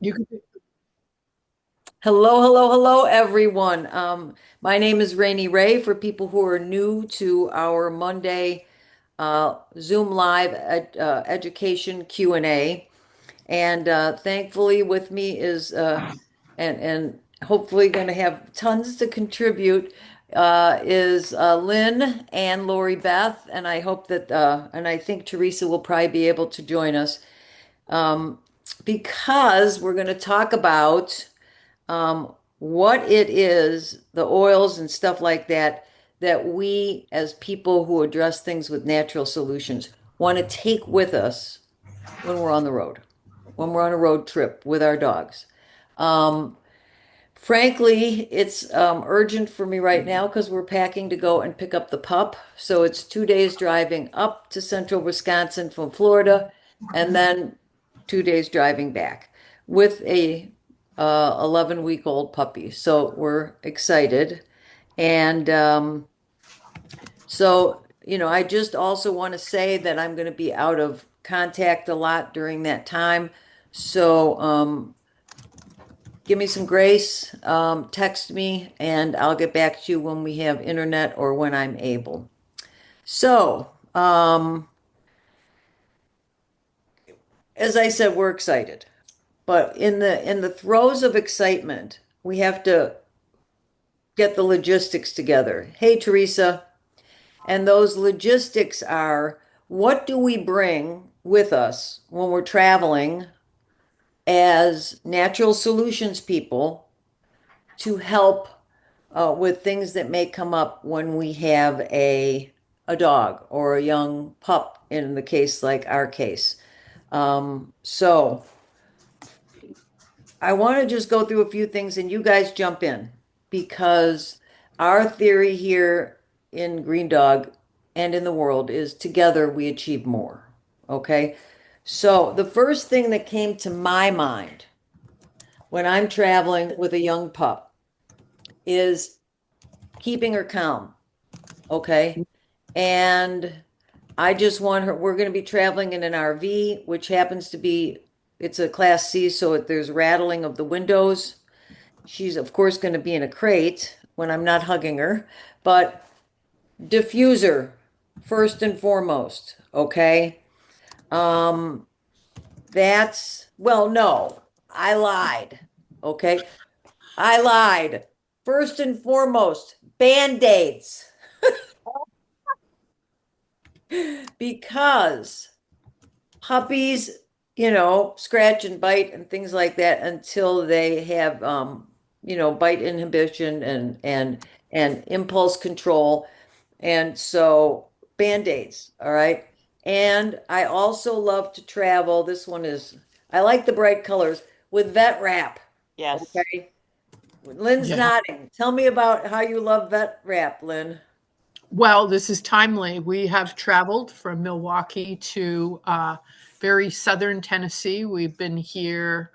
You can, Hello, hello, hello, everyone. My name is Rainey Ray. For people who are new to our Monday Zoom Live education Q&A, and thankfully with me is and hopefully going to have tons to contribute is Lynn and Lori Beth, and I hope that and I think Teresa will probably be able to join us because we're going to talk about what it is, the oils and stuff like that, that we as people who address things with natural solutions want to take with us when we're on the road, when we're on a road trip with our dogs. Um, Frankly, it's urgent for me right now because we're packing to go and pick up the pup. So it's 2 days driving up to central Wisconsin from Florida, and then 2 days driving back with a 11-week-old puppy. So we're excited. And I just also want to say that I'm going to be out of contact a lot during that time. So give me some grace, text me, and I'll get back to you when we have internet or when I'm able. So, as I said, we're excited, but in the throes of excitement, we have to get the logistics together. Hey, Teresa, and those logistics are what do we bring with us when we're traveling as natural solutions people to help with things that may come up when we have a dog or a young pup in the case like our case. So I want to just go through a few things and you guys jump in because our theory here in Green Dog and in the world is together we achieve more. Okay. So the first thing that came to my mind when I'm traveling with a young pup is keeping her calm. Okay. And I just want her, we're going to be traveling in an RV, which happens to be, it's a class C, so there's rattling of the windows. She's, of course, going to be in a crate when I'm not hugging her, but diffuser, first and foremost. Okay. Um, well, no, I lied. Okay. I lied. First and foremost, band-aids, because puppies, scratch and bite and things like that until they have, bite inhibition and impulse control. And so band-aids, all right. And I also love to travel. I like the bright colors with vet wrap. Yes. Okay. Lynn's yeah. nodding. Tell me about how you love vet wrap, Lynn. Well, this is timely. We have traveled from Milwaukee to very southern Tennessee. We've been here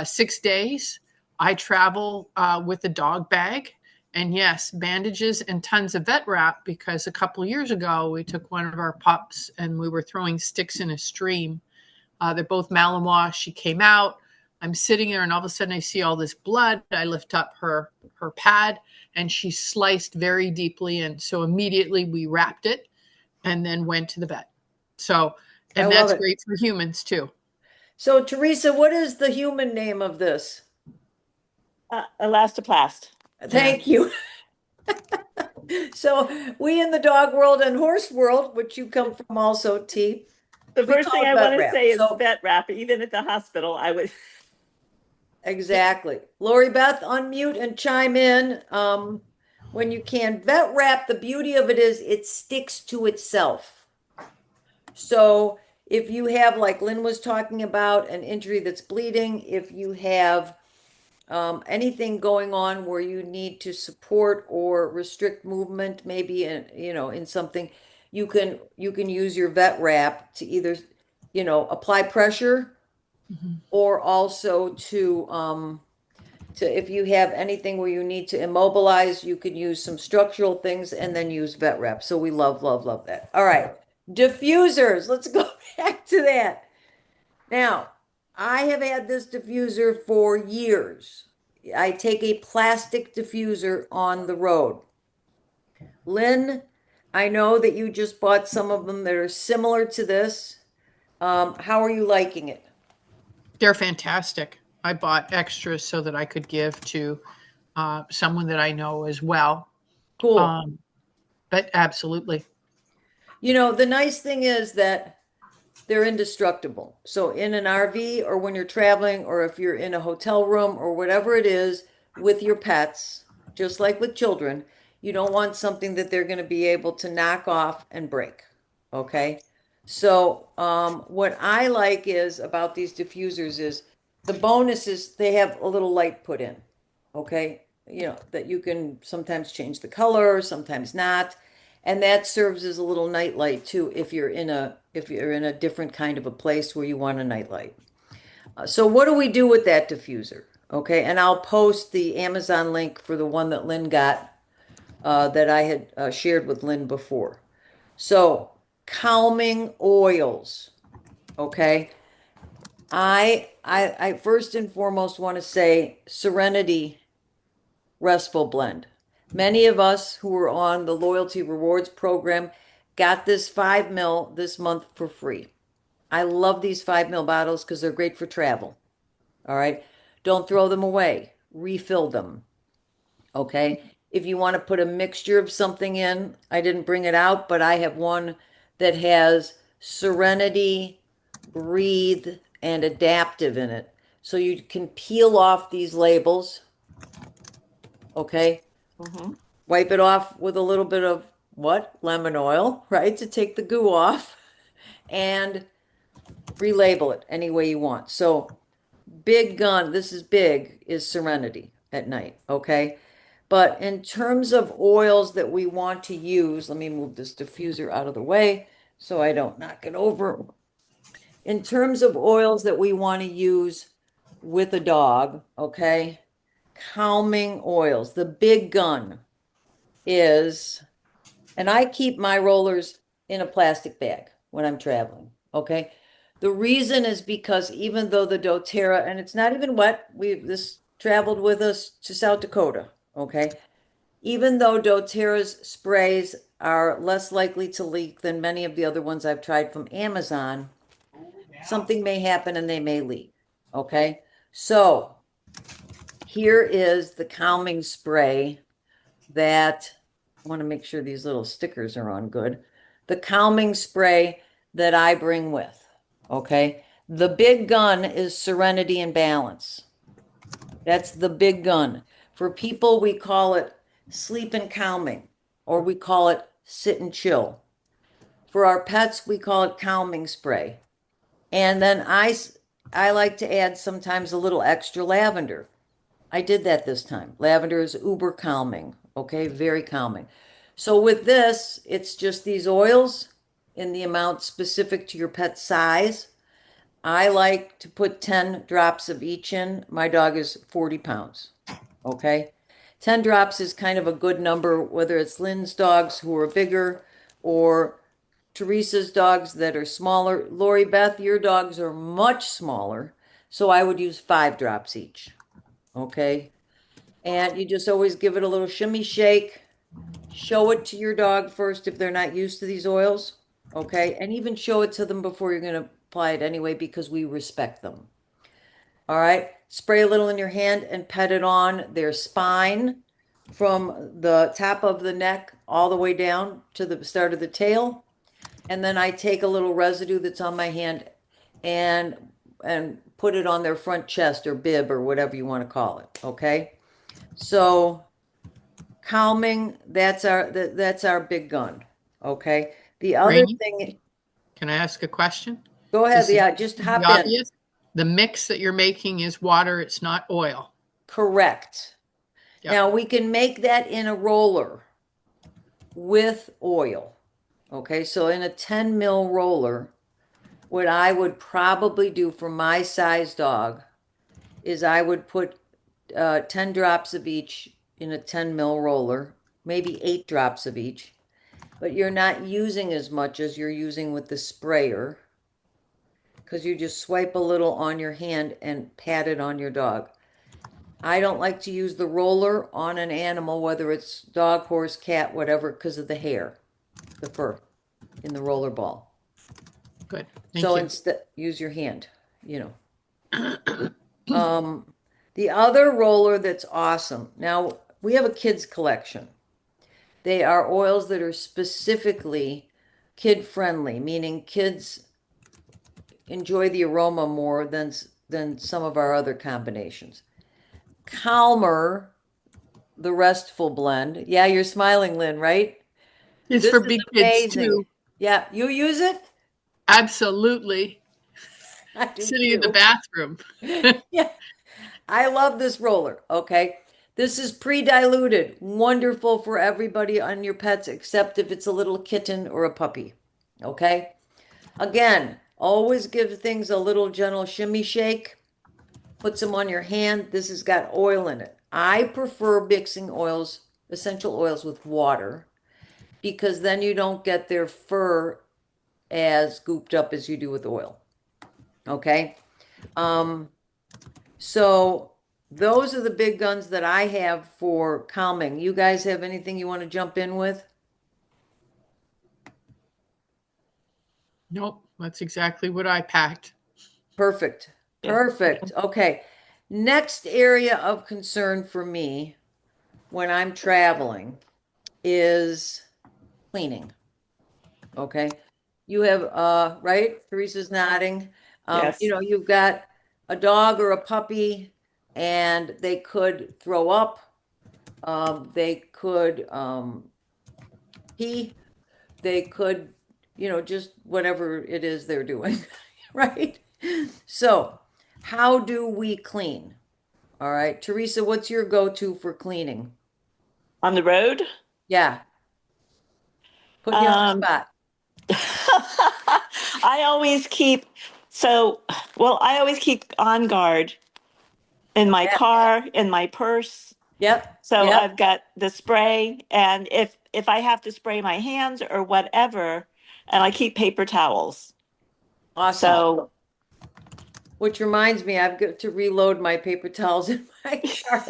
6 days. I travel with a dog bag. And yes, bandages and tons of vet wrap because a couple years ago we took one of our pups and we were throwing sticks in a stream. They're both Malinois. She came out. I'm sitting there, and all of a sudden, I see all this blood. I lift up her pad, and she's sliced very deeply. And so immediately we wrapped it, and then went to the vet. So, I and love that's it. great for humans too. So, Teresa, what is the human name of this? Elastoplast. Yeah, Thank you. So we in the dog world and horse world, which you come from also, T, The we first call thing it I vet want to wrap. say is So vet wrap. Even at the hospital, I would. exactly. Lori Beth, unmute and chime in when you can. Vet wrap, the beauty of it is it sticks to itself. So if you have, like Lynn was talking about, an injury that's bleeding, if you have anything going on where you need to support or restrict movement, maybe in something, you can use your vet wrap to either, apply pressure mhm. or also to if you have anything where you need to immobilize, you can use some structural things and then use vet wrap. So we love, love, love that. All right. Diffusers. Let's go back to that. Now, I have had this diffuser for years. I take a plastic diffuser on the road. Lynn, I know that you just bought some of them that are similar to this. How are you liking it? They're fantastic. I bought extras so that I could give to someone that I know as well. Cool. But absolutely. You know, the nice thing is that they're indestructible. So in an RV or when you're traveling or if you're in a hotel room or whatever it is with your pets, just like with children, you don't want something that they're going to be able to knock off and break. Okay? So what I like is about these diffusers is the bonus is they have a little light put in. Okay? You know, that you can sometimes change the color, sometimes not. And that serves as a little night light too if you're in a different kind of a place where you want a night light. So what do we do with that diffuser? Okay, and I'll post the Amazon link for the one that Lynn got that I had shared with Lynn before. So calming oils. Okay, I first and foremost want to say Serenity Restful Blend. Many of us who were on the Loyalty Rewards program got this 5 ml this month for free. I love these 5 ml bottles because they're great for travel. All right. Don't throw them away. Refill them. Okay. If you want to put a mixture of something in, I didn't bring it out, but I have one that has Serenity, Breathe, and Adaptive in it. So you can peel off these labels. Okay. Wipe it off with a little bit of what? Lemon oil, right? To take the goo off and relabel it any way you want. So, big gun, this is big, is Serenity at night, okay? But in terms of oils that we want to use, let me move this diffuser out of the way so I don't knock it over. In terms of oils that we want to use with a dog, okay? Calming oils. The big gun is, and I keep my rollers in a plastic bag when I'm traveling. Okay. The reason is because even though the doTERRA, and it's not even wet, this traveled with us to South Dakota. Okay. Even though doTERRA's sprays are less likely to leak than many of the other ones I've tried from Amazon, something may happen and they may leak. Okay. So here is the calming spray that I want to make sure these little stickers are on good. The calming spray that I bring with. Okay. The big gun is Serenity and Balance. That's the big gun. For people, we call it sleep and calming, or we call it sit and chill. For our pets, we call it calming spray. And then I like to add sometimes a little extra lavender. I did that this time. Lavender is uber calming. Okay, very calming. So with this, it's just these oils in the amount specific to your pet's size. I like to put 10 drops of each in. My dog is 40 pounds. Okay. 10 drops is kind of a good number, whether it's Lynn's dogs who are bigger or Teresa's dogs that are smaller. Lori Beth, your dogs are much smaller. So I would use 5 drops each. Okay. And you just always give it a little shimmy shake. Show it to your dog first if they're not used to these oils. Okay. And even show it to them before you're going to apply it anyway because we respect them. All right. Spray a little in your hand and pet it on their spine from the top of the neck all the way down to the start of the tail. And then I take a little residue that's on my hand and put it on their front chest or bib or whatever you want to call it. Okay. So calming, that's our big gun. Okay. The other Rainey, thing, can I ask a question? go ahead. This is Yeah, just the hop in. obvious. The mix that you're making is water, it's not oil. Correct. Yep. Now we can make that in a roller with oil. Okay. So in a 10 mil roller, what I would probably do for my size dog is I would put 10 drops of each in a 10 mil roller, maybe 8 drops of each, but you're not using as much as you're using with the sprayer. because you just swipe a little on your hand and pat it on your dog. I don't like to use the roller on an animal, whether it's dog, horse, cat, whatever, because of the hair, the fur in the roller ball. Good. Thank So you. instead, use your hand, the other roller that's awesome. Now, we have a kids collection. They are oils that are specifically kid friendly, meaning kids enjoy the aroma more than some of our other combinations. Calmer, the Restful blend. Yeah, you're smiling, Lynn, right? It's This for is big kids amazing. too. Yeah, you use it? Absolutely. I do Sitting in the too. bathroom. Yeah, I love this roller. Okay. This is pre-diluted. Wonderful for everybody on your pets, except if it's a little kitten or a puppy. Okay. Again, always give things a little gentle shimmy shake. Put some on your hand. This has got oil in it. I prefer mixing oils, essential oils with water, because then you don't get their fur as gooped up as you do with oil. Okay. So those are the big guns that I have for calming. You guys have anything you want to jump in with? Nope, that's exactly what I packed. Perfect. Yeah. Perfect. Okay. Next area of concern for me when I'm traveling is cleaning. Okay. You have right? Teresa's nodding. Yes. You've got a dog or a puppy and they could throw up. They could pee. They could, just whatever it is they're doing, right? So, how do we clean? All right, Teresa, what's your go-to for cleaning? On the road? Yeah, putting you on the Um, spot. I always keep, so, well, I always keep on guard in my Yeah. car, in my purse. Yep. So Yep. I've got the spray, and if I have to spray my hands or whatever, and I keep paper towels. Awesome. So Which reminds me, I've got to reload my paper towels in my car.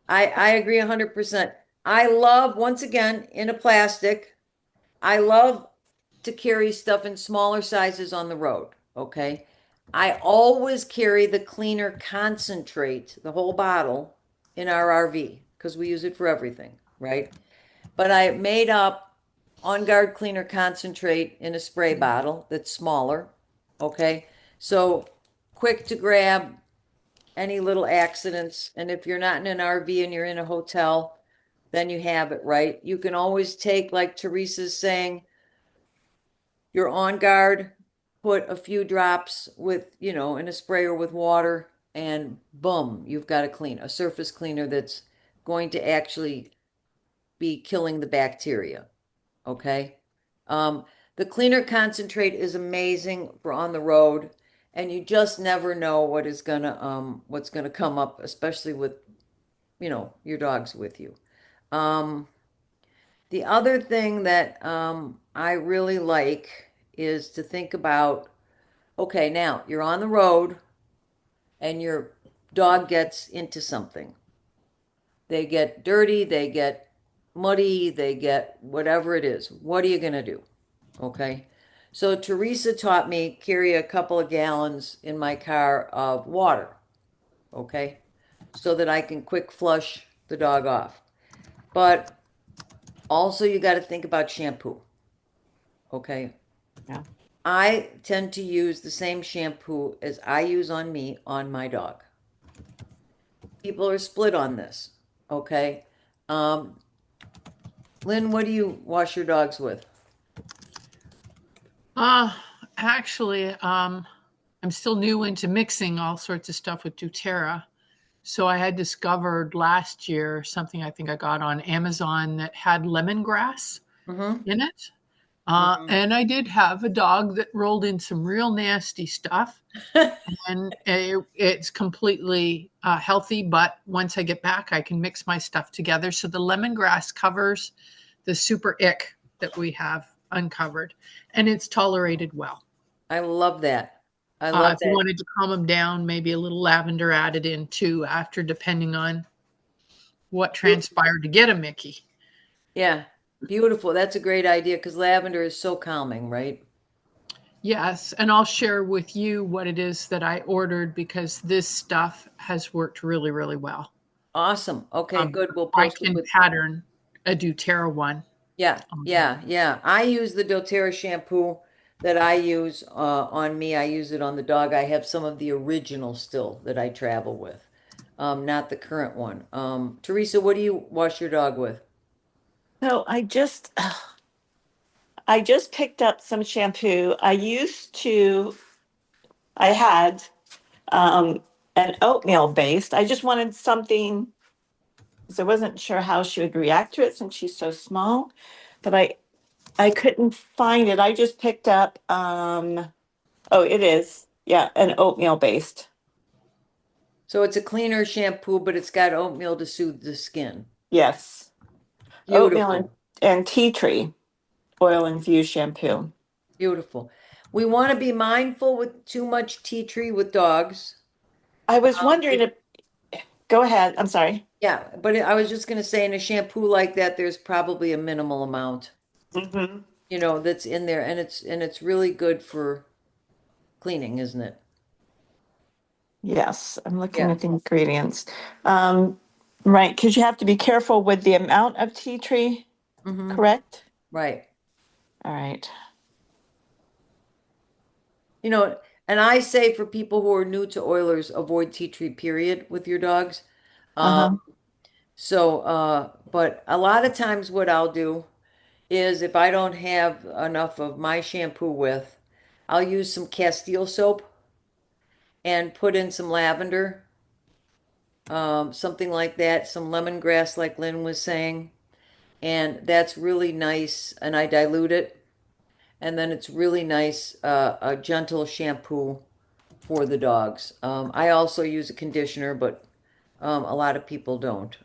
I agree 100%. I love, once again, in a plastic, I love to carry stuff in smaller sizes on the road. Okay. I always carry the cleaner concentrate, the whole bottle, in our RV because we use it for everything, right? But I made up On Guard cleaner concentrate in a spray bottle that's smaller. Okay. So quick to grab any little accidents. And if you're not in an RV and you're in a hotel, then you have it, right? You can always take, like Teresa's saying, your On Guard, put a few drops with, in a sprayer with water, and boom, you've got a surface cleaner that's going to actually be killing the bacteria. Okay. Um, the cleaner concentrate is amazing for on the road, and you just never know what's gonna come up, especially with, your dogs with you. Um, the other thing that I really like is to think about, okay, now you're on the road and your dog gets into something. They get dirty, they get muddy, they get whatever it is. What are you going to do? Okay. So Teresa taught me carry a couple of gallons in my car of water. Okay. So that I can quick flush the dog off. But also, you got to think about shampoo. Okay. yeah. I tend to use the same shampoo as I use on me on my dog. People are split on this. Okay. Um, Lynn, what do you wash your dogs with? Uh, actually, I'm still new into mixing all sorts of stuff with doTERRA. So I had discovered last year something I think I got on Amazon that had lemongrass Mm-hmm. in it. Mm-hmm. And I did have a dog that rolled in some real nasty stuff, and it's completely healthy. But once I get back, I can mix my stuff together. So the lemongrass covers the super ick that we have uncovered, and it's tolerated well. I love that. I love If you that. wanted to calm them down, maybe a little lavender added in too after, depending on what transpired to get a Mickey. Yeah, beautiful. That's a great idea because lavender is so calming, right? Yes, and I'll share with you what it is that I ordered because this stuff has worked really, really well. Awesome. Okay, good. We'll I post it can with. pattern a doTERRA one. Yeah, yeah, yeah. I use the doTERRA shampoo that I use on me. I use it on the dog. I have some of the original still that I travel with, not the current one. Teresa, what do you wash your dog with? So I just picked up some shampoo. I had um, an oatmeal based. I just wanted something, so I wasn't sure how she would react to it since she's so small. But I couldn't find it. I just picked up oh, it is. Yeah, an oatmeal based. So it's a cleaner shampoo, but it's got oatmeal to soothe the skin. Yes. Oatmeal Beautiful, and tea tree oil infused shampoo. beautiful. We want to be mindful with too much tea tree with dogs. I was wondering if, go ahead. I'm sorry. Yeah, but I was just going to say in a shampoo like that, there's probably a minimal amount, Hmm. that's in there, and it's really good for cleaning, isn't it? Yes, I'm looking Yeah. at the ingredients. Um, right, because you have to be careful with the amount of tea tree, Mm-hmm. correct? Right. All right. You know, and I say for people who are new to oilers, avoid tea tree, period, with your dogs. Um, Uh-huh. but a lot of times what I'll do is if I don't have enough of my shampoo with, I'll use some Castile soap and put in some lavender, something like that, some lemongrass, like Lynn was saying. And that's really nice. And I dilute it. And then it's really nice, a gentle shampoo for the dogs. I also use a conditioner, but a lot of people don't.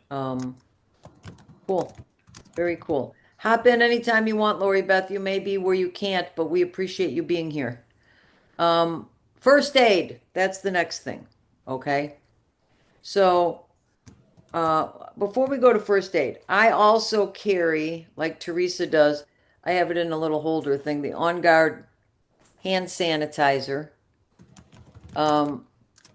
Cool. Very cool. Hop in anytime you want, Lori Beth. You may be where you can't, but we appreciate you being here. Um, First aid, that's the next thing. Okay. So, before we go to first aid, I also carry, like Teresa does, I have it in a little holder thing, the On Guard hand sanitizer. Um,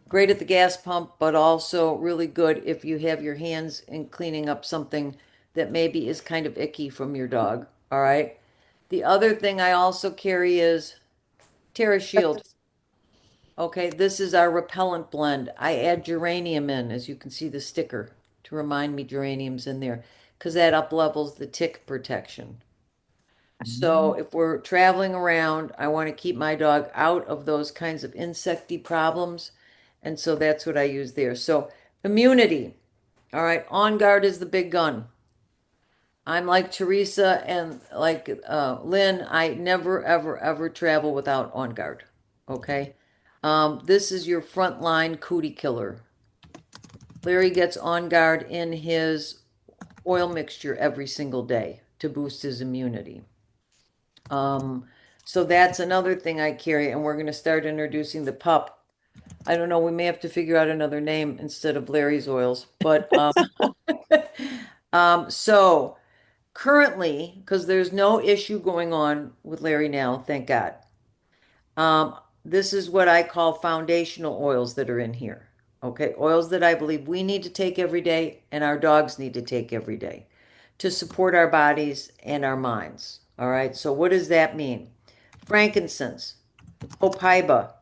Great at the gas pump, but also really good if you have your hands in cleaning up something that maybe is kind of icky from your dog. All right. The other thing I also carry is Terra Shield. Okay, this is our repellent blend. I add geranium in, as you can see the sticker, to remind me geranium's in there, because that up levels the tick protection. So if we're traveling around, I want to keep my dog out of those kinds of insecty problems. And so that's what I use there. So immunity. All right. On guard is the big gun. I'm like Teresa and like Lynn. I never, ever, ever travel without on guard. Okay. This is your frontline cootie killer. Larry gets on guard in his oil mixture every single day to boost his immunity. Um, so that's another thing I carry, and we're going to start introducing the pup. I don't know, we may have to figure out another name instead of Larry's oils, but so currently, because there's no issue going on with Larry now, thank God. This is what I call foundational oils that are in here. Okay, oils that I believe we need to take every day and our dogs need to take every day to support our bodies and our minds. All right, so what does that mean? Frankincense, copaiba,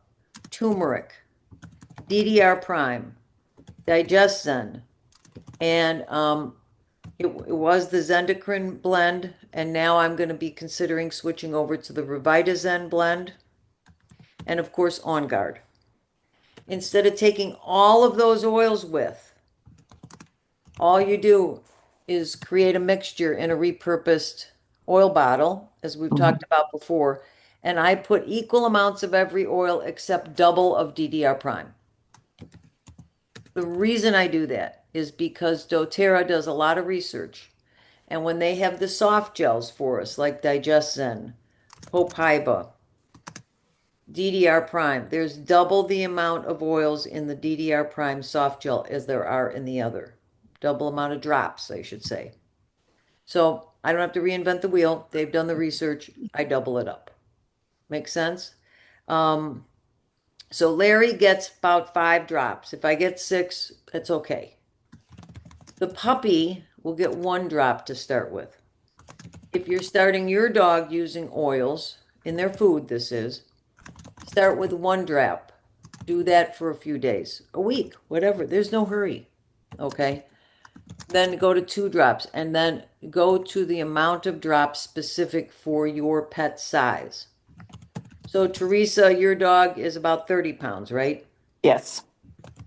turmeric, DDR prime, digestion, and it was the Zendocrine blend, and now I'm going to be considering switching over to the Revitazen blend, and of course On Guard. Instead of taking all of those oils with, all you do is create a mixture in a repurposed oil bottle, as we've Mhm. talked about before, and I put equal amounts of every oil except double of DDR prime. The reason I do that is because doTERRA does a lot of research, and when they have the soft gels for us, like DigestZen, Hopiba, DDR Prime. There's double the amount of oils in the DDR Prime soft gel as there are in the other. Double amount of drops, I should say. So I don't have to reinvent the wheel. They've done the research. I double it up. Make sense? So Larry gets about 5 drops. If I get 6, that's okay. The puppy will get 1 drop to start with. If you're starting your dog using oils in their food, this is, start with 1 drop. Do that for a few days, a week, whatever. There's no hurry. Okay. Then go to 2 drops and then go to the amount of drops specific for your pet size. So Teresa, your dog is about 30 pounds, right? Yes.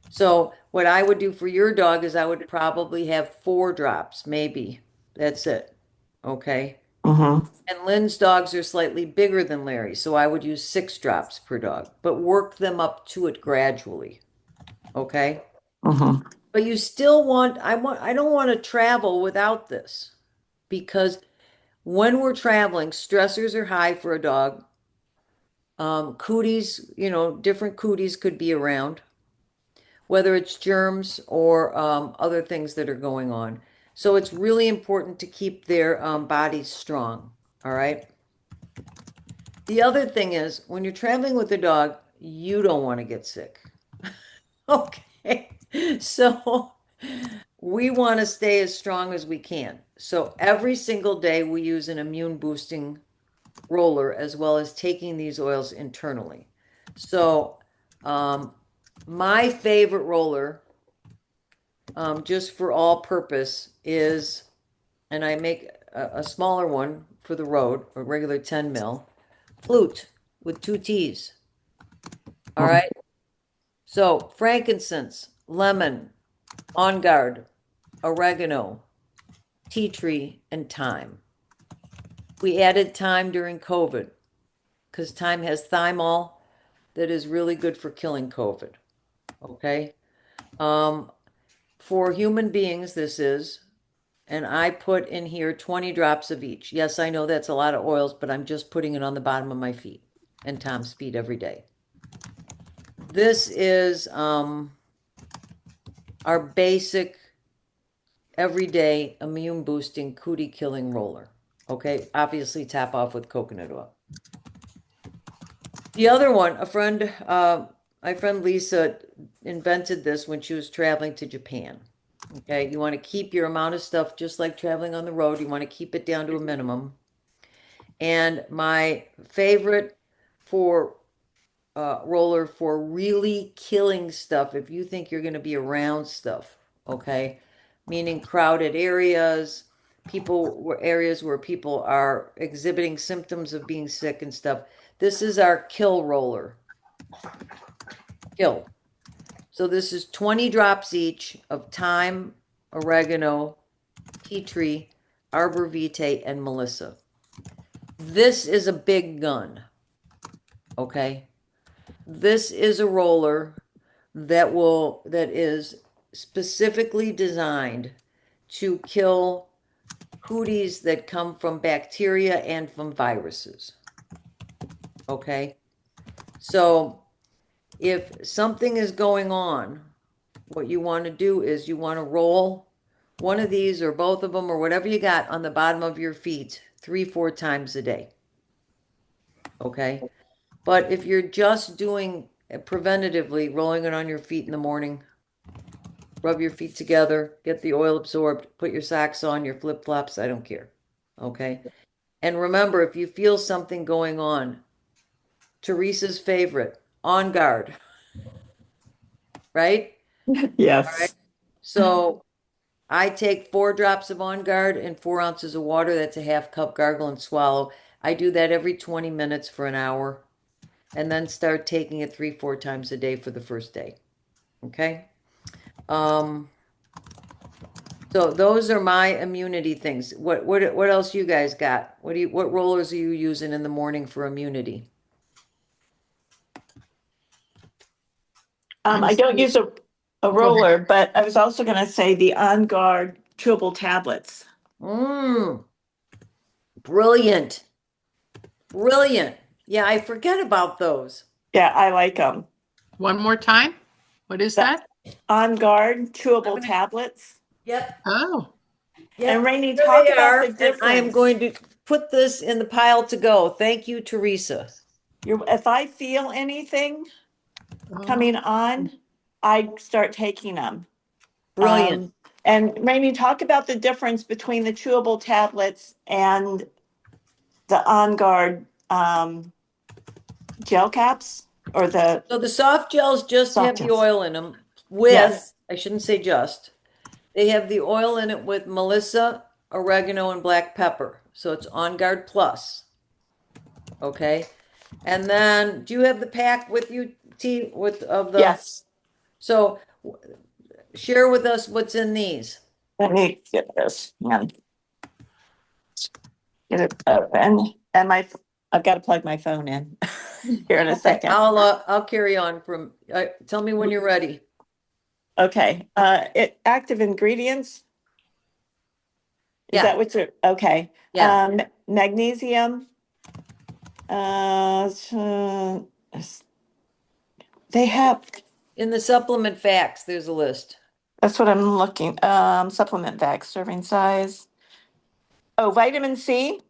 So what I would do for your dog is I would probably have 4 drops, maybe. That's it. Okay. Mm-hmm. And Lynn's dogs are slightly bigger than Larry, so I would use 6 drops per dog, but work them up to it gradually. Okay. Mm-hmm. But you still I don't want to travel without this because when we're traveling, stressors are high for a dog. Cooties, different cooties could be around, whether it's germs or other things that are going on. So it's really important to keep their bodies strong. All right. The other thing is when you're traveling with a dog, you don't want to get sick. Okay. So we want to stay as strong as we can. So every single day we use an immune boosting roller as well as taking these oils internally. So my favorite roller, just for all purpose, is, and I make a smaller one for the road, a regular 10 mil, flute with 2 T's. All right. So frankincense, lemon, on guard, oregano, tea tree, and thyme. We added thyme during COVID because thyme has thymol that is really good for killing COVID. Okay. For human beings, this is, and I put in here 20 drops of each. Yes, I know that's a lot of oils, but I'm just putting it on the bottom of my feet and Tom's feet every day. This is our basic everyday immune boosting cootie killing roller. Okay, obviously top off with coconut oil. The other one, my friend Lisa invented this when she was traveling to Japan. Okay, you want to keep your amount of stuff just like traveling on the road. You want to keep it down to a minimum. And my favorite for roller for really killing stuff, if you think you're going to be around stuff, okay, meaning crowded areas, areas where people are exhibiting symptoms of being sick and stuff. This is our kill roller. Kill. So this is 20 drops each of thyme, oregano, tea tree, arbor vitae, and melissa. This is a big gun. Okay. This is a roller that is specifically designed to kill cooties that come from bacteria and from viruses. Okay. So if something is going on, what you want to do is you want to roll one of these or both of them or whatever you got on the bottom of your feet 3-4 times a day. Okay. But if you're just doing preventatively, rolling it on your feet in the morning, rub your feet together, get the oil absorbed, put your socks on, your flip-flops, I don't care. Okay. And remember, if you feel something going on, Teresa's favorite, on guard. Right? Yes. All right. So I take 4 drops of On Guard and 4 ounces of water. That's a half cup, gargle and swallow. I do that every 20 minutes for an hour and then start taking it 3-4 times a day for the first day. Okay. So those are my immunity things. What else you guys got? What rollers are you using in the morning for immunity? I don't use a roller, but I was also going to say the On Guard chewable tablets. Brilliant. Brilliant. Yeah, I forget about those. Yeah, I like them. One more time. What is The that? On Guard chewable gonna- tablets. Yep. Oh, And Yep, Rainey, here talk they about are. the And I am difference. going to put this in the pile to go. Thank you, Teresa. If I feel anything coming oh. on, I start taking them. Brilliant. And Rainey, talk about the difference between the chewable tablets and the On Guard gel caps or the So the soft gels just soft have the gels. oil in them Yes. I shouldn't say just, they have the oil in it with Melissa, oregano, and black pepper. So it's On Guard Plus. Okay. And then, do you have the pack with you, T, with of the, Yes. so share with us what's in these. Let me get this. And get it open. And I've got to plug my phone in here in a Okay, second. I'll carry on from, tell me when you're ready. Okay. Active ingredients. Is Yeah, that what you're okay? yeah. Magnesium. So they have. In the supplement facts, there's a list. That's what I'm looking. Supplement bag serving size. Oh, vitamin C.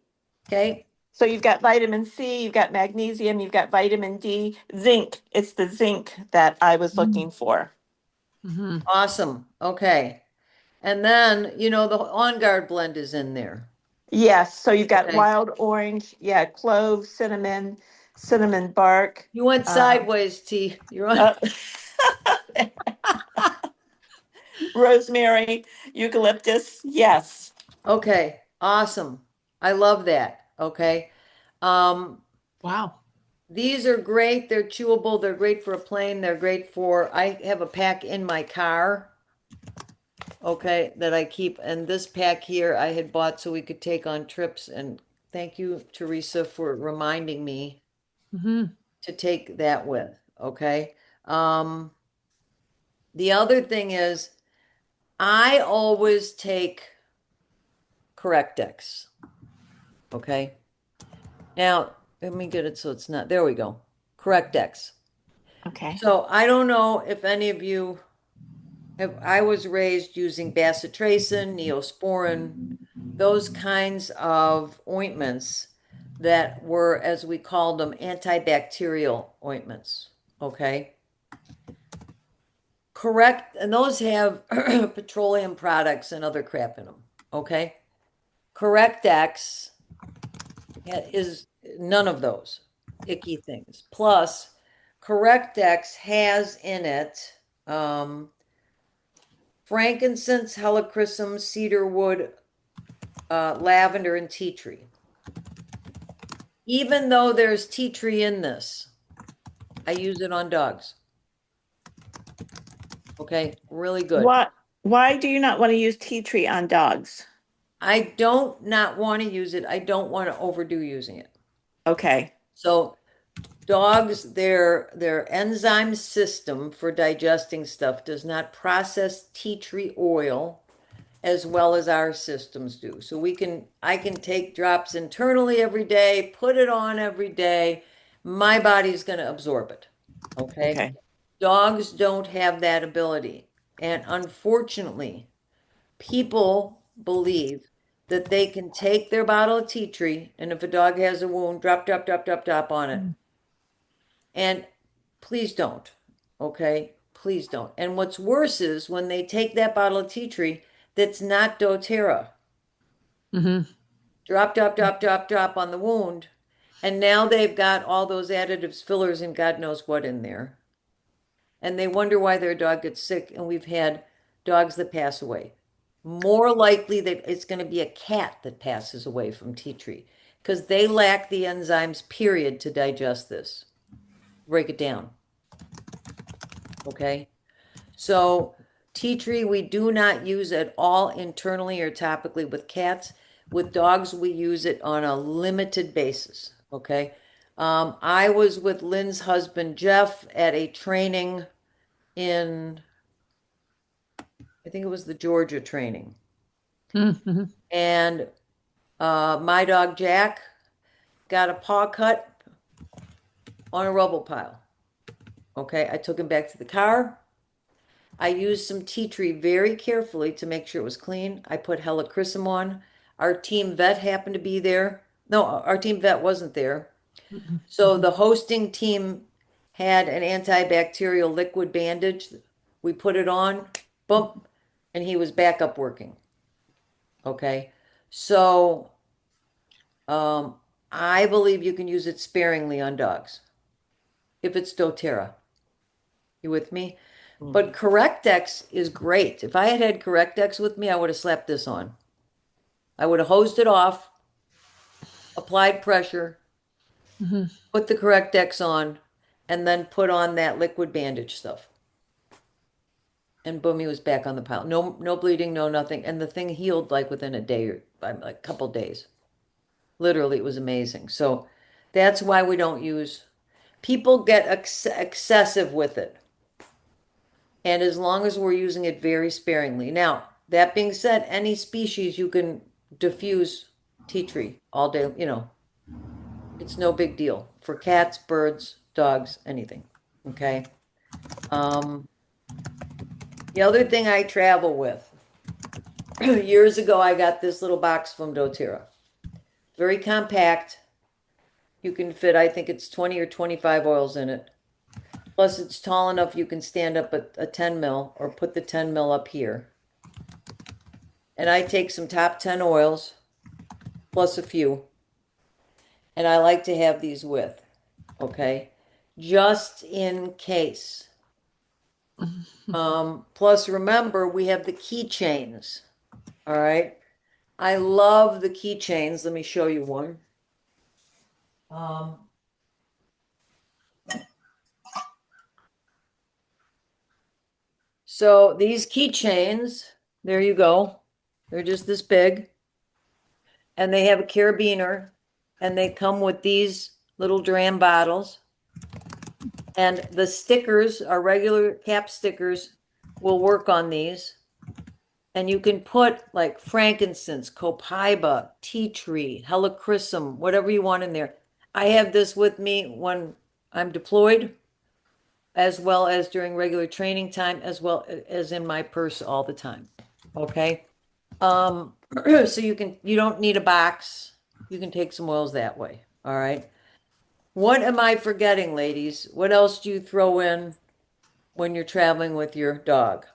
Okay. So you've got vitamin C, you've got magnesium, you've got vitamin D, zinc. It's the zinc that I was looking for. Mm-hmm. Awesome. Okay. And then, the On Guard blend is in there. Yes, so you've got Okay. wild orange, yeah, clove, cinnamon, cinnamon bark. You went Um, sideways, T. You're on. uh, rosemary, eucalyptus. Yes. Okay. Awesome. I love that. Okay. Um, Wow. these are great. They're chewable. They're great for a plane. They're great for, I have a pack in my car. Okay, that I keep. And this pack here I had bought so we could take on trips. And thank you, Teresa, for reminding me Mm-hmm. to take that with. Okay. The other thing is I always take Correctex. Okay. Now, let me get it so it's not, there we go. Correctex. Okay. So I don't know if any of you have, I was raised using bacitracin, neosporin, those kinds of ointments that were, as we called them, antibacterial ointments. Okay. Correct. And those have petroleum products and other crap in them. Okay. Correctex is none of those icky things. Plus, Correctex has in it frankincense, helichrysum, cedarwood, lavender, and tea tree. Even though there's tea tree in this, I use it on dogs. Okay, really good. What? Why do you not want to use tea tree on dogs? I don't not want to use it. I don't want to overdo using it. Okay. So dogs, their enzyme system for digesting stuff does not process tea tree oil as well as our systems do. So I can take drops internally every day, put it on every day. My body's going to absorb it. Okay. Okay. Dogs don't have that ability. And unfortunately, people believe that they can take their bottle of tea tree and if a dog has a wound, drop, drop, drop, drop, drop on it. And please don't. Okay. Please don't. And what's worse is when they take that bottle of tea tree that's not doTERRA. Mm-hmm. Drop, drop, drop, drop, drop on the wound. And now they've got all those additives, fillers, and God knows what in there. And they wonder why their dog gets sick. And we've had dogs that pass away. More likely that it's going to be a cat that passes away from tea tree because they lack the enzymes, period, to digest this. Break it down. Okay. So tea tree, we do not use at all internally or topically with cats. With dogs, we use it on a limited basis. Okay. I was with Lynn's husband, Jeff, at a training in, I think it was the Georgia training. Mm-hmm. And my dog, Jack, got a paw cut on a rubble pile. Okay, I took him back to the car. I used some tea tree very carefully to make sure it was clean. I put helichrysum on. Our team vet happened to be there. No, our team vet wasn't there. So the hosting team had an antibacterial liquid bandage. We put it on, boom, and he was back up working. Okay. So um, I believe you can use it sparingly on dogs if it's doTERRA. You with me? But Correctex is great. If I had had Correctex with me, I would have slapped this on. I would have hosed it off, applied pressure, put the Correctex on, and then put on that liquid bandage stuff. And boom, he was back on the pile. No, no bleeding, no nothing. And the thing healed like within a day or like a couple days. Literally, it was amazing. So that's why we don't use. People get excessive with it. And as long as we're using it very sparingly. Now, that being said, any species you can diffuse tea tree all day, it's no big deal for cats, birds, dogs, anything. Okay. The other thing I travel with, years ago, I got this little box from doTERRA. Very compact. You can fit, I think it's 20 or 25 oils in it. Plus, it's tall enough you can stand up a 10 mil or put the 10 mil up here. And I take some top 10 oils, plus a few. And I like to have these with, okay? Just in case. Plus, remember, we have the keychains, all right? I love the keychains. Let me show you one. So these keychains, there you go. They're just this big. And they have a carabiner. And they come with these little dram bottles. And the stickers, our regular cap stickers, will work on these. And you can put like frankincense, copaiba, tea tree, helichrysum, whatever you want in there. I have this with me when I'm deployed, as well as during regular training time, as well as in my purse all the time. Okay. So you don't need a box. You can take some oils that way. All right. What am I forgetting, ladies? What else do you throw in when you're traveling with your dog?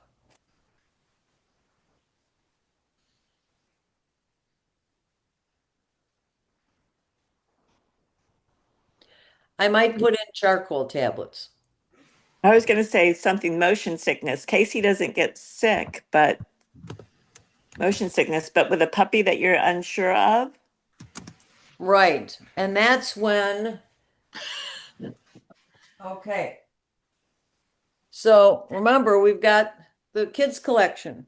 I might put in charcoal tablets. I was going to say something motion sickness. Casey doesn't get sick, but motion sickness, but with a puppy that you're unsure of. Right. And that's when, okay. So remember, we've got the kids collection.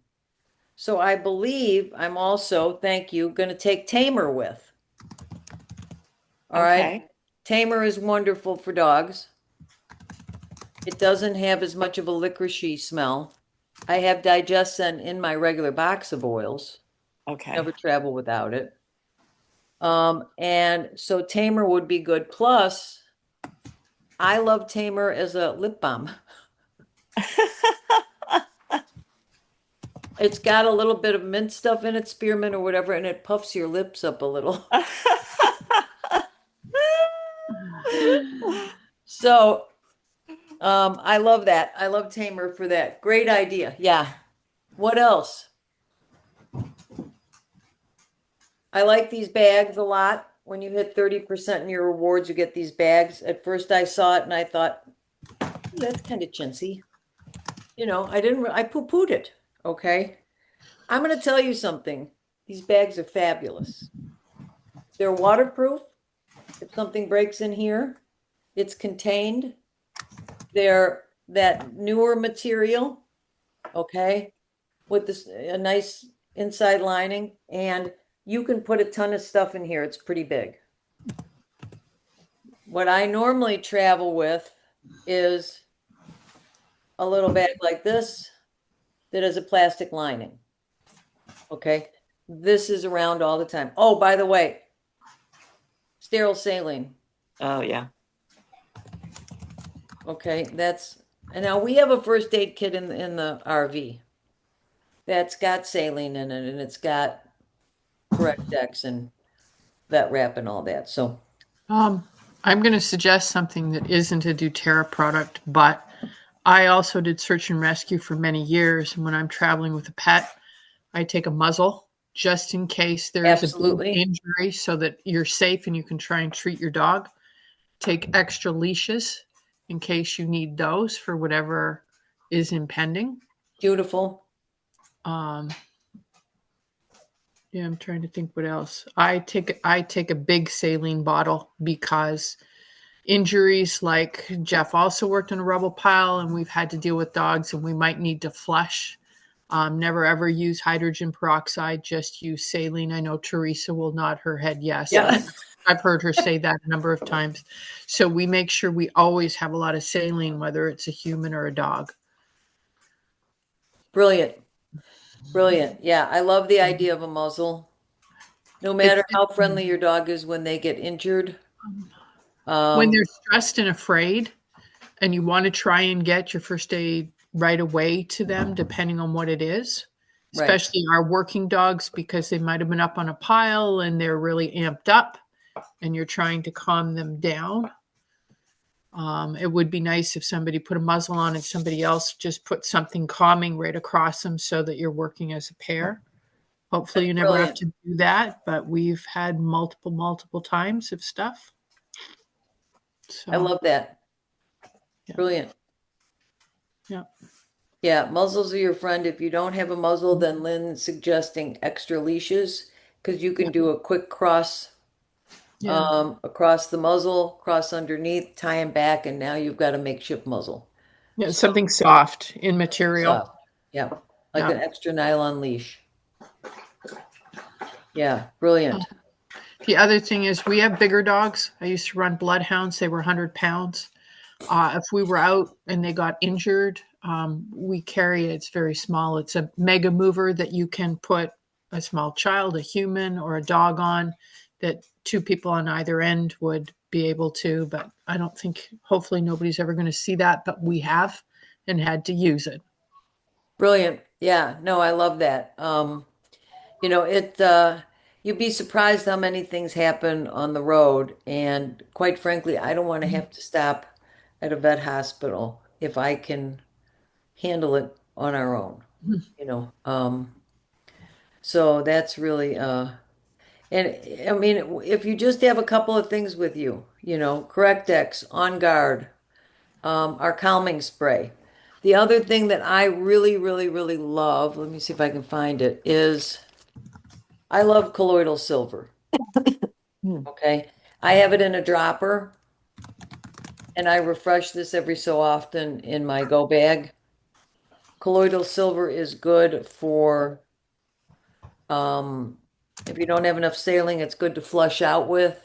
So I believe I'm also, thank you, going to take Tamer with. All right. Okay. Tamer is wonderful for dogs. It doesn't have as much of a licoricey smell. I have Digestin in my regular box of oils. Okay. Never travel without it. And so Tamer would be good. Plus, I love Tamer as a lip balm. It's got a little bit of mint stuff in it, spearmint or whatever, and it puffs your lips up a little. So I love that. I love Tamer for that. Great idea. Yeah. What else? I like these bags a lot. When you hit 30% in your rewards, you get these bags. At first I saw it and I thought, that's kind of chintzy. I poo-pooed it. Okay. I'm going to tell you something. These bags are fabulous. They're waterproof. If something breaks in here, it's contained. They're that newer material, okay, with a nice inside lining, and you can put a ton of stuff in here. It's pretty big. What I normally travel with is a little bag like this that has a plastic lining. Okay, this is around all the time. Oh, by the way, sterile saline. Oh, yeah. Okay, and now we have a first aid kit in the RV that's got saline in it, and it's got correct decks and vet wrap and all that. So, Um, I'm going to suggest something that isn't a doTERRA product, but I also did search and rescue for many years. And when I'm traveling with a pet, I take a muzzle just in case there's a big absolutely. injury so that you're safe and you can try and treat your dog. Take extra leashes in case you need those for whatever is impending. Beautiful. Um, yeah, I'm trying to think what else. I take a big saline bottle because injuries like Jeff also worked in a rubble pile and we've had to deal with dogs and we might need to flush. Never ever use hydrogen peroxide, just use saline. I know Teresa will nod her head yes. Yeah. I've heard her say that a number of times. So we make sure we always have a lot of saline, whether it's a human or a dog. Brilliant. Brilliant. Yeah, I love the idea of a muzzle. No matter It's how friendly your dog is when they get injured. when Um, they're stressed and afraid, and you want to try and get your first aid right away to them, depending on what it is, right. especially our working dogs, because they might have been up on a pile and they're really amped up and you're trying to calm them down. It would be nice if somebody put a muzzle on and somebody else just put something calming right across them so that you're working as a pair. Hopefully, That's you never have brilliant. to do that, but we've had multiple times of stuff. I So, love that. yeah, Brilliant. yeah, Yeah, muzzles are your friend. If you don't have a muzzle, then Lynn's suggesting extra leashes because you yeah, can do a quick cross yeah. across the muzzle, cross underneath, tie him back, and now you've got a makeshift muzzle. Yeah, So something soft in material. soft. Yeah, like Yeah. an extra nylon leash. Yeah, brilliant. The other thing is we have bigger dogs. I used to run bloodhounds. They were 100 pounds. If we were out and they got injured, we carry it. It's very small. It's a mega mover that you can put a small child, a human, or a dog on that two people on either end would be able to. But I don't think, hopefully, nobody's ever going to see that. But we have and had to use it. Brilliant. Yeah, no, I love that. It you'd be surprised how many things happen on the road, and quite frankly, I don't want to have to stop at a vet hospital if I can handle it on our own, you know. So that's really and I mean, if you just have a couple of things with you, Correctex, On Guard, our calming spray. The other thing that I really, really, really love, let me see if I can find it, is I love colloidal silver. Hmm. Okay. I have it in a dropper and I refresh this every so often in my go bag. Colloidal silver is good for um, if you don't have enough saline, it's good to flush out with,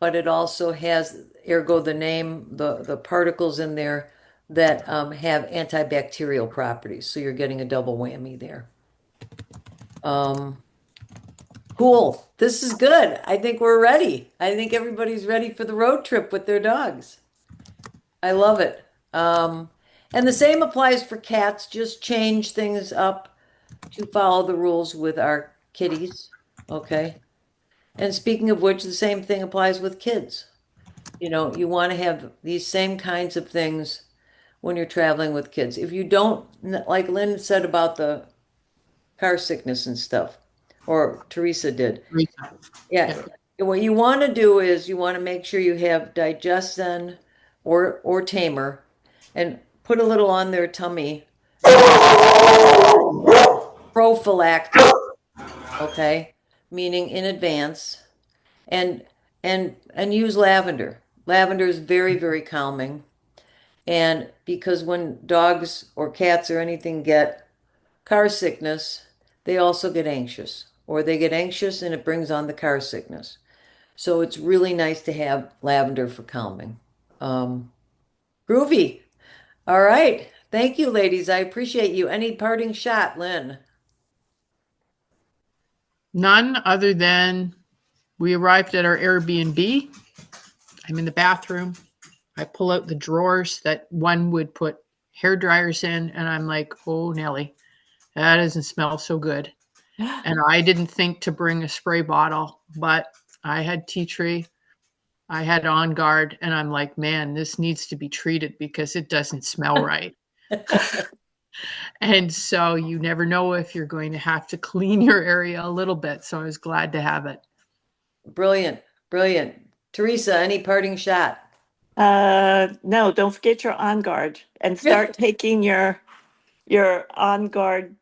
but it also has, ergo the name, the particles in there that have antibacterial properties. So you're getting a double whammy there. Um, cool. This is good. I think we're ready. I think everybody's ready for the road trip with their dogs. I love it. And the same applies for cats. Just change things up to follow the rules with our kitties. Okay. And speaking of which, the same thing applies with kids. You want to have these same kinds of things when you're traveling with kids. If you don't, like Lynn said about the car sickness and stuff, or Teresa did. Yeah. Yeah. What you want to do is you want to make sure you have digestion or tamer and put a little on their tummy prophylactic, okay? Meaning in advance and and use lavender. Lavender is very, very calming. And because when dogs or cats or anything get car sickness, they also get anxious, or they get anxious and it brings on the car sickness. So it's really nice to have lavender for calming. Um, Groovy. All right. Thank you, ladies. I appreciate you. Any parting shot, Lynn? None other than we arrived at our Airbnb. I'm in the bathroom. I pull out the drawers that one would put hair dryers in, and I'm like, oh, Nelly, that doesn't smell so good. And I didn't think to bring a spray bottle, but I had tea tree, I had On Guard, and I'm like, man, this needs to be treated because it doesn't smell right. And so you never know if you're going to have to clean your area a little bit. So I was glad to have it. Brilliant, brilliant. Teresa, any parting shot? No, don't forget your On Guard and start taking your On Guard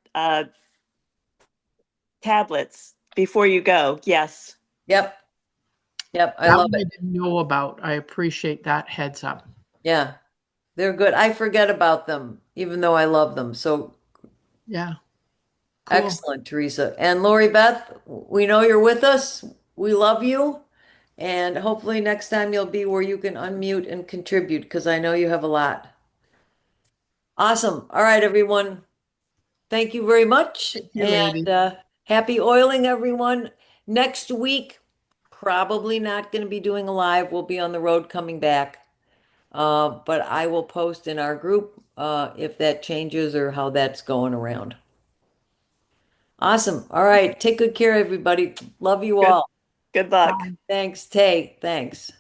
tablets before you go. Yes. Yep. Yep, I That love one I it. didn't know about. I appreciate that heads up. Yeah, they're good. I forget about them, even though I love them. So Yeah, cool. excellent, Teresa. And Lori Beth, we know you're with us. We love you. And hopefully next time you'll be where you can unmute and contribute because I know you have a lot. Awesome. All right, everyone. Thank you very much. Thank you, And lady. happy oiling, everyone. Next week, probably not going to be doing a live. We'll be on the road coming back. But I will post in our group if that changes or how that's going around. Awesome. All right. Take good care, everybody. Love you Good. all. Good luck. Bye. Thanks, Tay. Thanks.